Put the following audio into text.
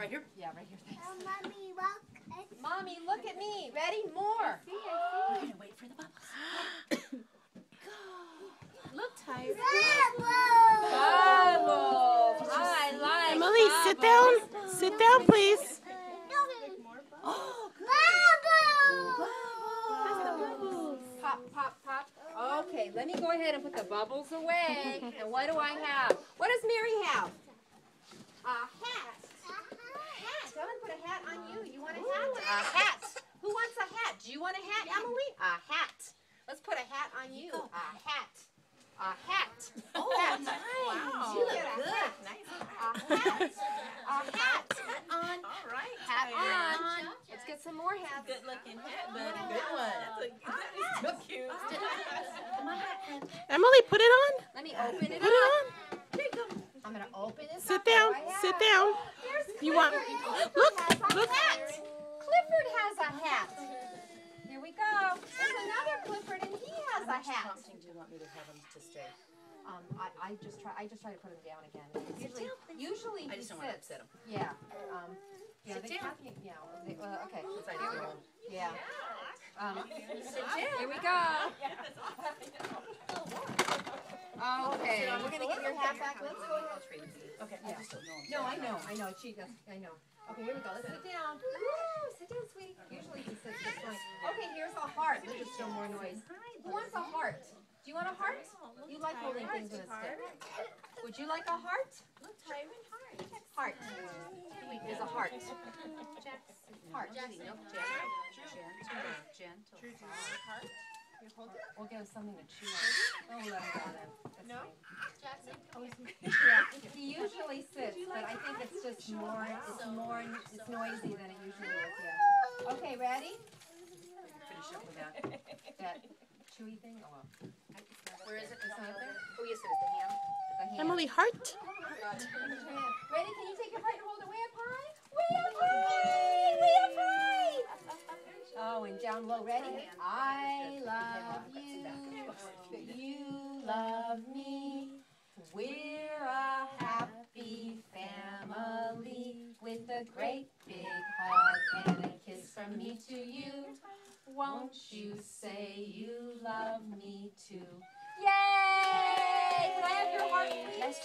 Right here? Yeah, right here. Thanks. Mommy, look. Mommy, look at me. Ready? More. We're gonna wait for the bubbles. Look, Tyra. Bubbles. I like Emily, sit down. Sit down, please. Oh, good. Pop, pop, pop. Okay, let me go ahead and put the bubbles away. And what do I have? What does Mary have? A hat. Hat. I'm gonna put a hat on you. You want a hat? A hat. Who wants a hat? Do you want a hat, Emily? A hat. Let's put a hat on you. A hat. A hat. Oh, hat. nice. Wow. You look Get a good. hat. Nice. A hat. A hat. Hat on. All right. Hat Tyra. on. Let's get some more hats. Good looking hat, but a good one. That's so cute. Emily, put it on. Let me open it Put it up. on. I'm gonna open this Sit up. down. What do I Sit have? down. There's You want? Clifford. Look. Clifford has a Look. hat. Clifford has a hat. Here we go. There's another Clifford, and he has a hat. Prompting do you want me to have them to stay? I just try to put him down again. Usually I he just don't want to sits. upset him. Yeah. Yeah. Sit they down. can't- Yeah. Okay. Since I Here we don't go. know. Yeah. Sit down. Here we go. Okay. We're gonna get your hat back. Let's go ahead. Okay, I Yeah. just don't know. No, I know. She does. I know. Okay, here we go. Let's sit down. Woo, sit down, sweetie. Usually he sits this way. Okay, here's a heart. Let's just show more noise. Who wants a heart? Do you want a heart? You like holding things with a stick. Would you like a heart? Heart. There's a heart. Heart. We'll give him something to chew on. Oh, let him go then. That's fine. Yeah, he usually sits, but I think it's just it's noisy than it usually is, yeah. Okay, ready? Finish up with that. That chewy thing? Oh, well. Where is it? It's not there? Oh, yes, it is. The ham. The hand. Emily, heart. Ready? Can you take your heart and hold it way up high? Way up high! Way up high! Oh, and down low. Ready? I love you. You love me. We're a happy family with a great big hug and a kiss from me to you. Won't you say you love me too? Yay! Can I have your heart, please?